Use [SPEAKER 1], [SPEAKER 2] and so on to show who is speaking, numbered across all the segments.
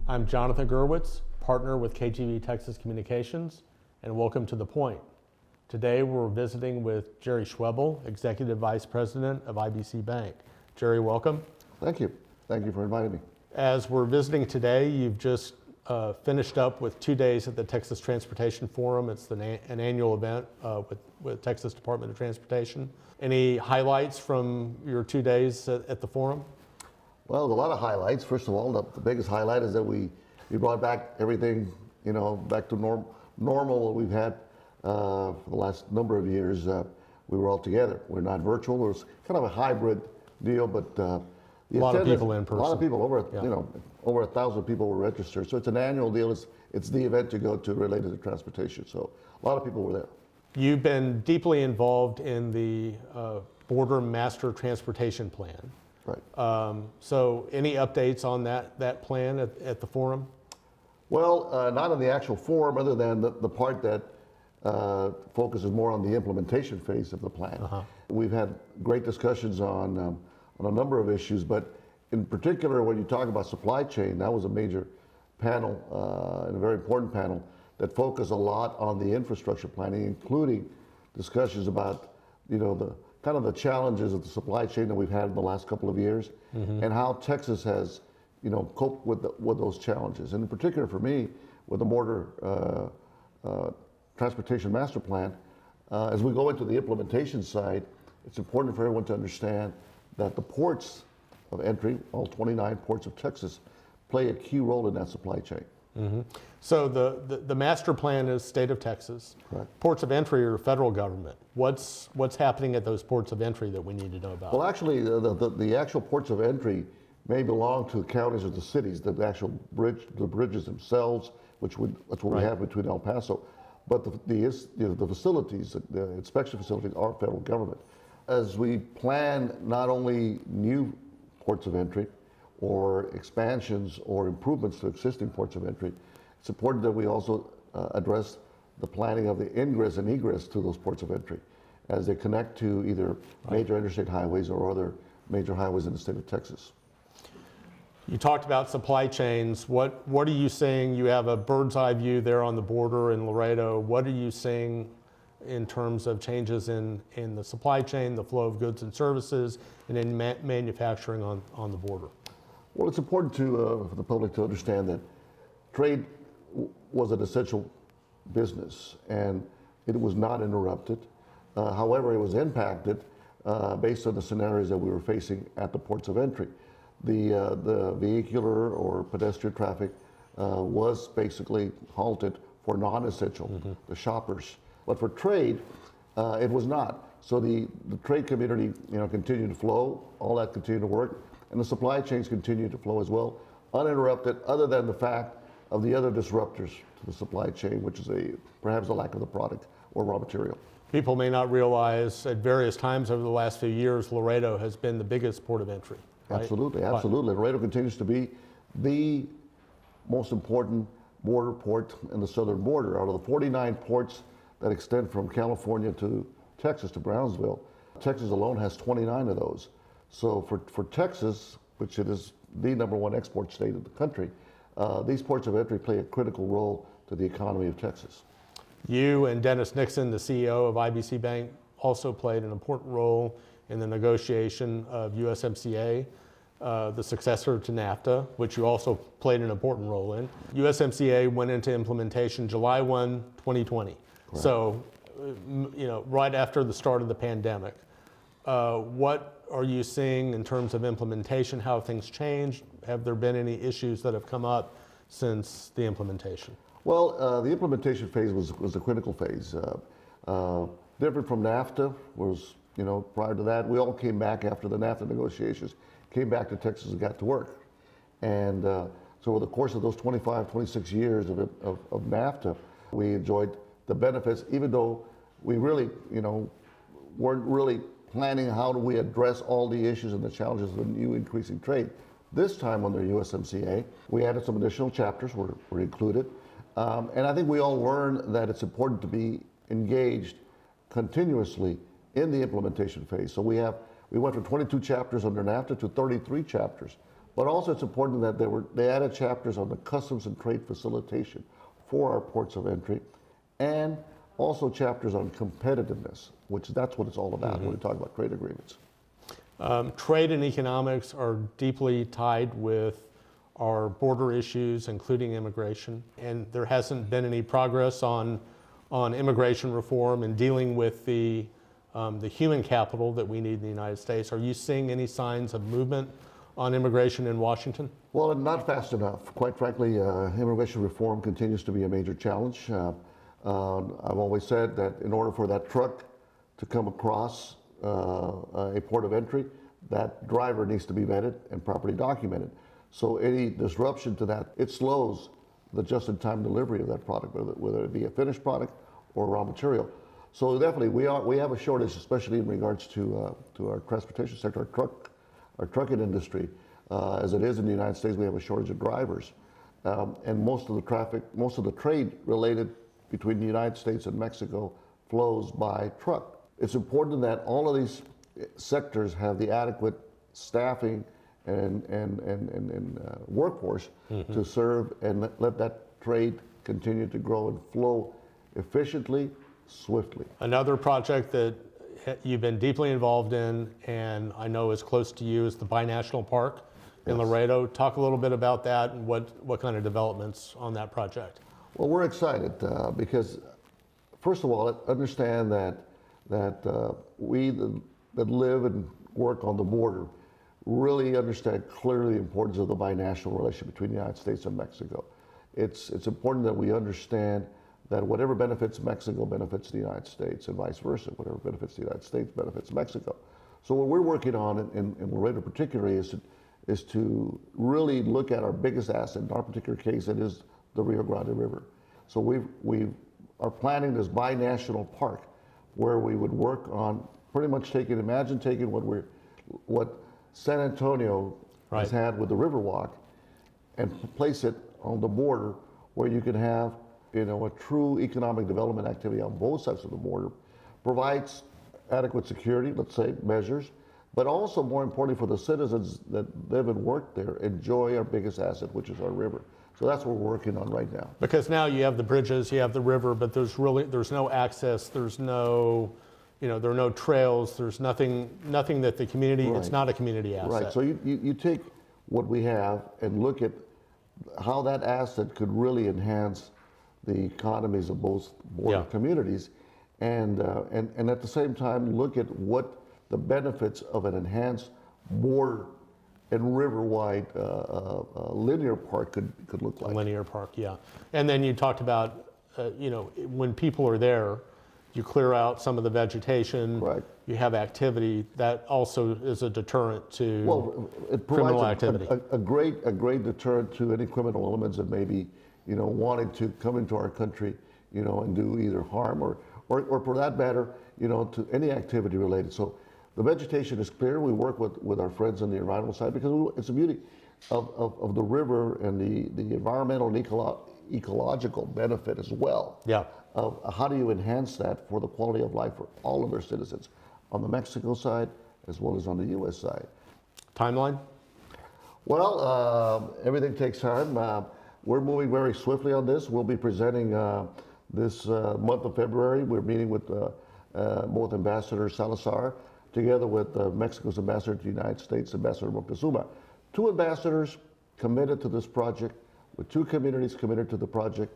[SPEAKER 1] I'm Jonathan Gurwitz, partner with KGV Texas Communications, and welcome to thePoint. Today we're visiting with Gerry Schwebel, Executive Vice President of IBC Bank. Gerry, welcome.
[SPEAKER 2] Thank you. Thank you for inviting me.
[SPEAKER 1] As we're visiting today, you've just finished up with 2 days at the Texas Transportation Forum. It's an annual event with Texas Department of Transportation. Any highlights from your 2 days at the forum?
[SPEAKER 2] Well, a lot of highlights. First of all, the biggest highlight is that we brought back everything, back to normal that we've had for the last number of years. We were all together. We're not virtual. It was kind of a hybrid deal, but
[SPEAKER 1] a lot of people in person.
[SPEAKER 2] A lot of people, over 1,000 people were registered. So it's an annual deal. It's the event to go to related to transportation. So a lot of people were there.
[SPEAKER 1] You've been deeply involved in the Border Master Transportation Plan.
[SPEAKER 2] Right.
[SPEAKER 1] So any updates on that plan at the forum?
[SPEAKER 2] Well, not in the actual forum, other than the part that focuses more on the implementation phase of the plan. We've had great discussions on a number of issues, but in particular, when you talk about supply chain, that was a major panel, and a very important panel, that focused a lot on the infrastructure planning, including discussions about, the challenges of the supply chain that we've had in the last couple of years, and how Texas has, coped with those challenges. And in particular for me, with the Border Transportation Master Plan, as we go into the implementation side, it's important for everyone to understand that the ports of entry, all 29 ports of Texas, play a key role in that supply chain.
[SPEAKER 1] So the master plan is state of Texas.
[SPEAKER 2] Correct.
[SPEAKER 1] Ports of entry are federal government. What's happening at those ports of entry that we need to know about?
[SPEAKER 2] Well, actually, the actual ports of entry may belong to counties or the cities, the actual bridges themselves, that's what we have between El Paso. But the facilities, the inspection facilities, are federal government. As we plan not only new ports of entry or expansions or improvements to existing ports of entry, it's important that we also address the planning of the ingress and egress to those ports of entry as they connect to either major interstate highways or other major highways in the state of Texas.
[SPEAKER 1] You talked about supply chains. What are you seeing? You have a bird's eye view there on the border in Laredo. What are you seeing in terms of changes in the supply chain, the flow of goods and services, and in manufacturing on the border?
[SPEAKER 2] Well, it's important for the public to understand that trade was an essential business, and it was not interrupted. However, it was impacted based on the scenarios that we were facing at the ports of entry. The vehicular or pedestrian traffic was basically halted for non-essential, the shoppers. But for trade, it was not. So the trade community, continued to flow, all that continued to work, and the supply chains continued to flow as well, uninterrupted, other than the fact of the other disruptors to the supply chain, which is perhaps a lack of the product or raw material.
[SPEAKER 1] People may not realize at various times over the last few years, Laredo has been the biggest port of entry. Right?
[SPEAKER 2] Absolutely, absolutely. Laredo continues to be the most important border port in the southern border. Out of the 49 ports that extend from California to Texas, to Brownsville, Texas alone has 29 of those. So for Texas, which it is the #1 export state of the country, these ports of entry play a critical role to the economy of Texas.
[SPEAKER 1] You and Dennis Nixon, the CEO of IBC Bank, also played an important role in the negotiation of USMCA, the successor to NAFTA, which you also played an important role in. USMCA went into implementation July 1, 2020.
[SPEAKER 2] Correct.
[SPEAKER 1] So, right after the start of the pandemic. What are you seeing in terms of implementation? How have things changed? Have there been any issues that have come up since the implementation?
[SPEAKER 2] Well, the implementation phase was a critical phase. Different from NAFTA was, prior to that, we all came back after the NAFTA negotiations, came back to Texas and got to work. And so over the course of those 25, 26 years of NAFTA, we enjoyed the benefits, even though we really, weren't really planning how do we address all the issues and the challenges of the new increasing trade. This time under USMCA, we added some additional chapters were included. And I think we all learned that it's important to be engaged continuously in the implementation phase. So we have We went from 22 chapters under NAFTA to 33 chapters. But also it's important that they added chapters on the customs and trade facilitation for our ports of entry, and also chapters on competitiveness, which that's what it's all about when we talk about trade agreements.
[SPEAKER 1] Trade and economics are deeply tied with our border issues, including immigration, and there hasn't been any progress on immigration reform and dealing with the human capital that we need in the United States. Are you seeing any signs of movement on immigration in Washington?
[SPEAKER 2] Well, not fast enough. Quite frankly, immigration reform continues to be a major challenge. I've always said that in order for that truck to come across a port of entry, that driver needs to be vetted and properly documented. So any disruption to that, it slows the just-in-time delivery of that product, whether it be a finished product or raw material. So definitely, we have a shortage, especially in regards to our transportation sector, our trucking industry. As it is in the United States, we have a shortage of drivers, and most of the trade related between the United States and Mexico flows by truck. It's important that all of these sectors have the adequate staffing and workforce to serve and let that trade continue to grow and flow efficiently, swiftly.
[SPEAKER 1] Another project that you've been deeply involved in, and I know is close to you, is the Binational Park in Laredo. Talk a little bit about that and what kind of developments on that project.
[SPEAKER 2] Well, we're excited because, first of all, understand that we that live and work on the border really understand clearly the importance of the binational relationship between the United States and Mexico. It's important that we understand that whatever benefits Mexico benefits the United States, and vice versa. Whatever benefits the United States benefits Mexico. So what we're working on in Laredo particularly is to really look at our biggest asset. In our particular case, it is the Rio Grande River. So we are planning this binational park where we would work on pretty much imagine taking what San Antonio has had with the Riverwalk and place it on the border where you can have a true economic development activity on both sides of the border, provides adequate security, let's say, measures, but also more importantly for the citizens that live and work there, enjoy our biggest asset, which is our river. So that's what we're working on right now.
[SPEAKER 1] Because now you have the bridges, you have the river, but there's no access, there's no, there are no trails, there's nothing that the community, it's not a community asset.
[SPEAKER 2] Right, so you take what we have and look at how that asset could really enhance the economies of both border communities, and at the same time look at what the benefits of an enhanced border and river-wide linear park could look like.
[SPEAKER 1] A linear park, yeah. And then you talked about, when people are there, you clear out some of the vegetation, you have activity, that also is a deterrent to criminal activity.
[SPEAKER 2] A great deterrent to any criminal elements that may be wanting to come into our country, and do either harm or for that matter, to any activity related. So the vegetation is clear. We work with our friends on the environmental side because it's the beauty of the river and the environmental and ecological benefit as well.
[SPEAKER 1] Yeah.
[SPEAKER 2] Of how do you enhance that for the quality of life for all of their citizens on the Mexico side as well as on the U.S. side.
[SPEAKER 1] Timeline?
[SPEAKER 2] Well, everything takes time. We're moving very swiftly on this. We'll be presenting this month of February. We're meeting with both Ambassador Salazar together with Mexico's ambassador to the United States, Ambassador Moctezuma. Two ambassadors committed to this project, with two communities committed to the project,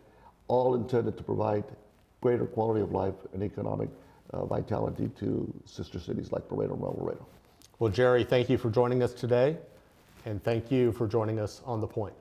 [SPEAKER 2] all intended to provide greater quality of life and economic vitality to sister cities like Laredo and Laredo.
[SPEAKER 1] Well, Gerry, thank you for joining us today, and thank you for joining us on The Point.